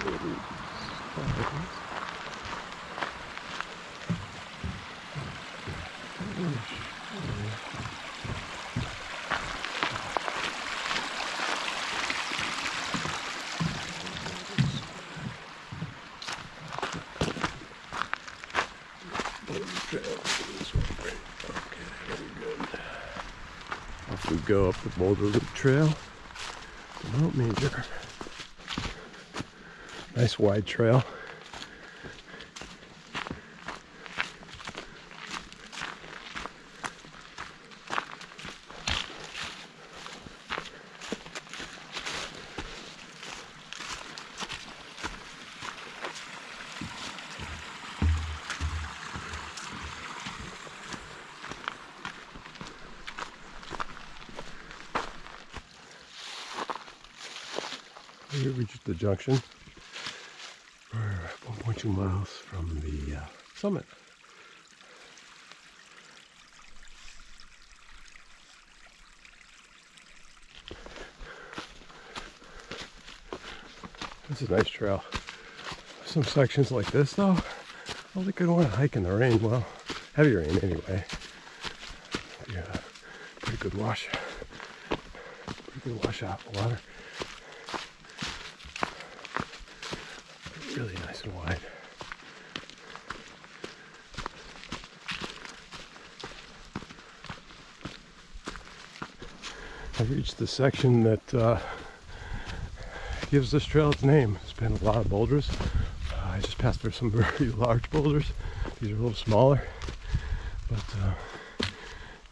Off we go up the Boulder Loop Trail to Mount Major. Nice wide trail. We reached the junction. We're 1.2 miles from the summit. This is a nice trail. Some sections like this though, I don't think I'd want to hike in the rain. Well, heavy rain anyway. Yeah, pretty good wash. Pretty good washout water. Really nice and wide. I've reached the section that gives this trail its name. It's been a lot of boulders. I just passed through some very large boulders. These are a little smaller, but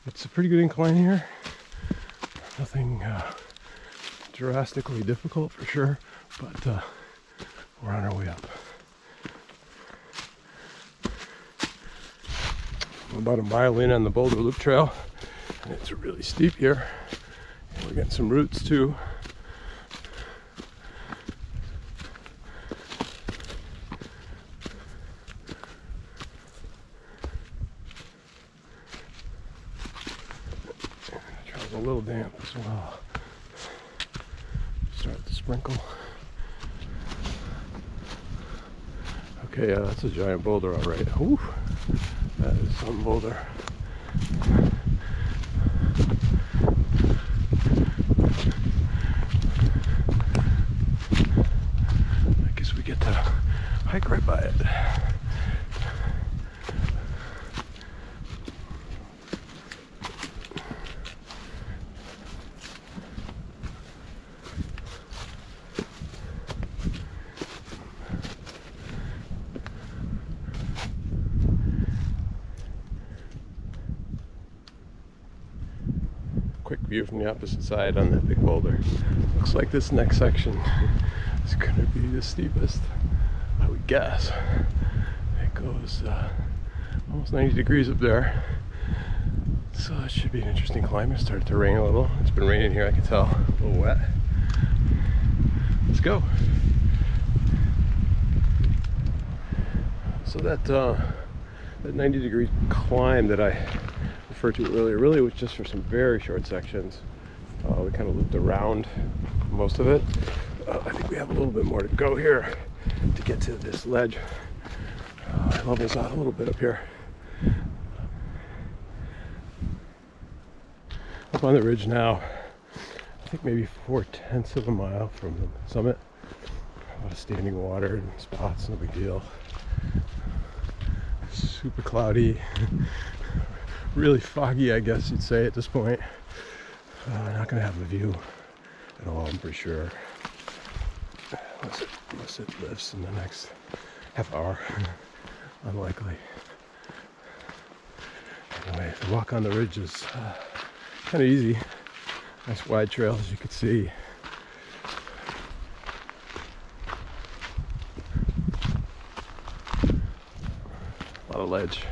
it's a pretty good incline here. Nothing drastically difficult for sure, but we're on our way up. I'm about a mile in on the Boulder Loop Trail, and it's really steep here. And we're getting some roots too. And the trail's a little damp as well. Start to sprinkle. Okay, that's a giant boulder, all right. Ooh, that is some boulder. I guess we get to hike right by it. Quick view from the opposite side on that big boulder. Looks like this next section is going to be the steepest, I would guess. It goes almost 90 degrees up there, so it should be an interesting climb. It started to rain a little. It's been raining here, I can tell. A little wet. Let's go. So that 90 degree climb that I referred to earlier really was just for some very short sections. We kind of looped around most of it. I think we have a little bit more to go here to get to this ledge. It levels out a little bit up here. Up on the ridge now, I think maybe 4/10 of a mile from the summit. A lot of standing water and spots, no big deal. Super cloudy. Really foggy, I guess you'd say at this point. Not gonna have a view at all, I'm pretty sure. Unless it lifts in the next half hour. Unlikely. Anyway, the walk on the ridge is kind of easy. Nice wide trail, as you can see. A lot of ledge.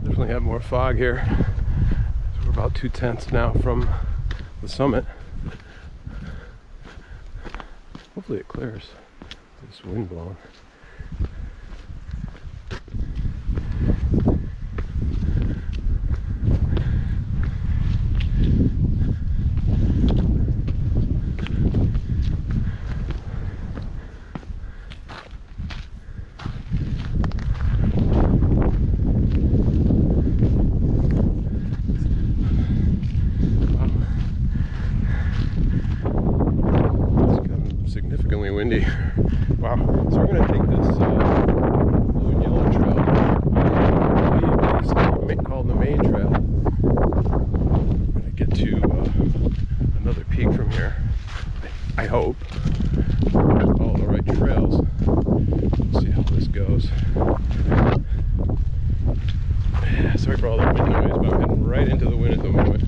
Definitely have more fog here. So we're about 2/10 now from the summit. Hopefully it clears. This wind blowing. significantly windy. Wow. So we're going to take this blue and yellow trail. I believe it is called the main trail. We're going to get to another peak from here. I hope. Follow the right trails. Let's see how this goes. Yeah, sorry for all the wind noise, but I'm heading right into the wind at the moment.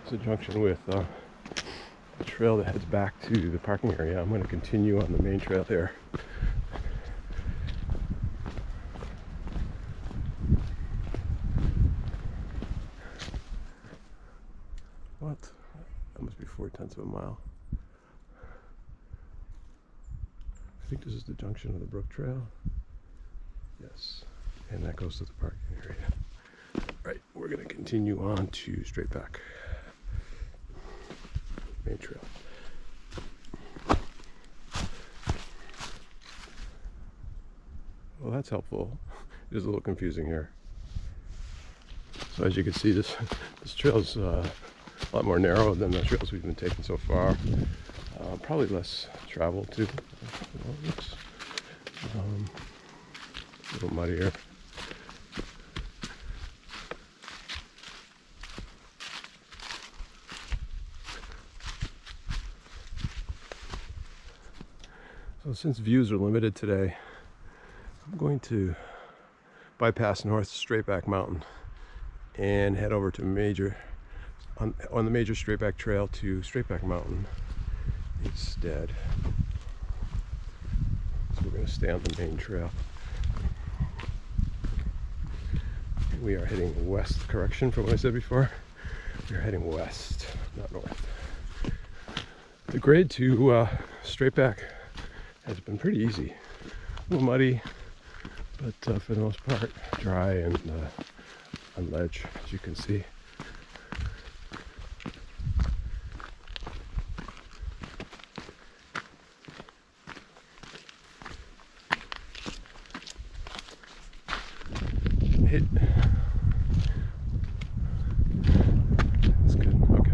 It's a junction with a trail that heads back to the parking area. I'm going to continue on the main trail here. What? That must be 4/10 of a mile. I think this is the junction of the Brook Trail. Yes. And that goes to the parking area. Right, we're going to continue on to Straightback. Main trail. Well, that's helpful. It is a little confusing here. So as you can see, this trail is a lot more narrow than the trails we've been taking so far. Probably less traveled too. Well, it looks a little muddier. So since views are limited today, I'm going to bypass North Straightback Mountain and head over to on the major Straightback Trail to Straightback Mountain instead. So we're going to stay on the main trail. We are heading west. Correction from what I said before. We are heading west, not north. The grade to Straightback has been pretty easy. A little muddy, but for the most part dry and on ledge, as you can see. That's good. Okay.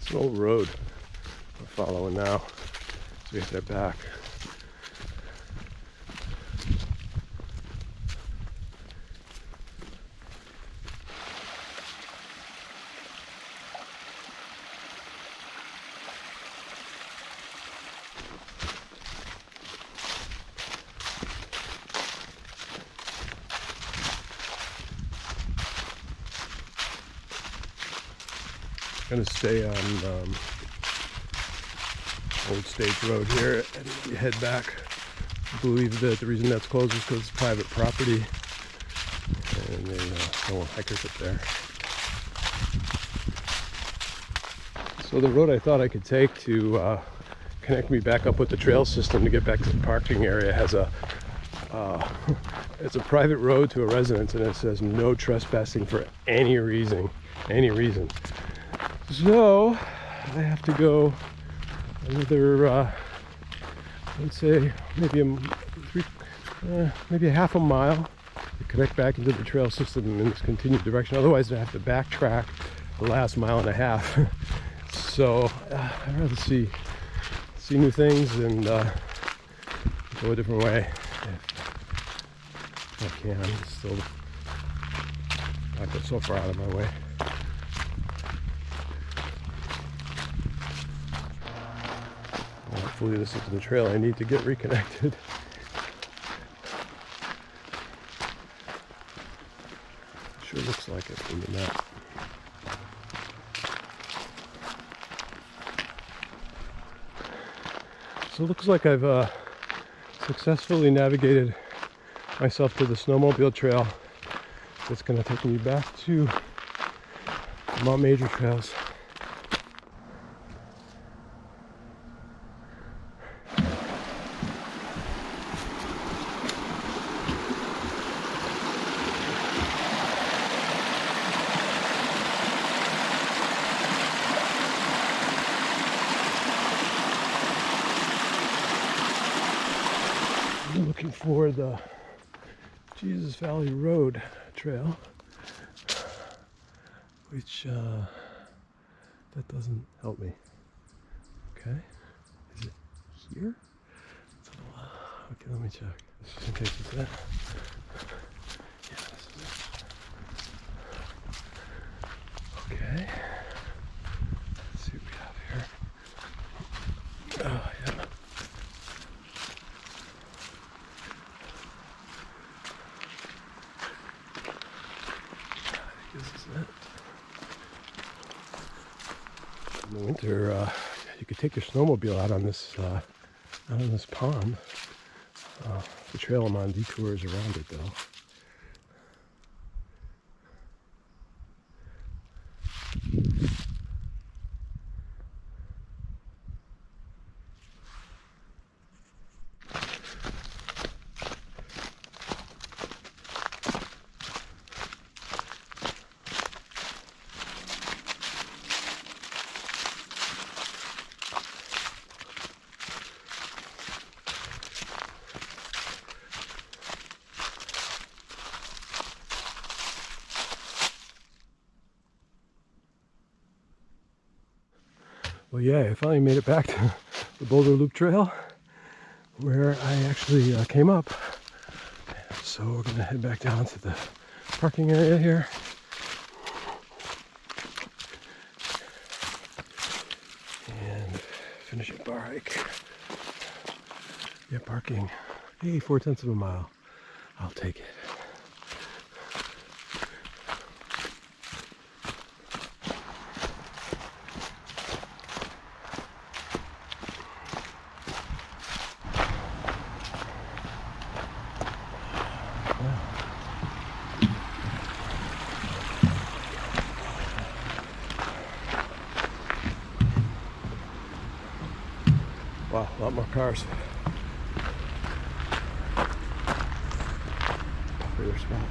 It's an old road we're following now, so we have to head back. Going to stay on Old Stage Road here and head back. I believe that the reason that's closed is because it's private property and they don't want hikers up there. So the road I thought I could take to connect me back up with the trail system to get back to the parking area has a It's a private road to a residence, and it says no trespassing for any reason. So I have to go another, let's say maybe a half a mile to connect back into the trail system in this continued direction. Otherwise, I have to backtrack the last mile and a half. So I'd rather see new things and go a different way if I can. Still not go so far out of my way. Well, hopefully this is the trail I need to get reconnected. Sure looks like it from the map. So it looks like I've successfully navigated myself to the snowmobile trail that's going to take me back to Mount Major trails. I'm looking for the Jesus Valley Road trail, which that doesn't help me. Okay, is it here? Okay, let me check. Just in case it's that. Yeah, this is it. Okay. Let's see what we have here. Oh, yeah. This is it. In the winter, you could take your snowmobile out on this pond. The trail I'm on detours around it, though. Well, yeah, I finally made it back to the Boulder Loop Trail where I actually came up. So we're going to head back down to the parking area here. And finish up our hike. Yeah, parking. Hey, 4/10 of a mile. I'll take it. Wow, a lot more cars. Popular spot.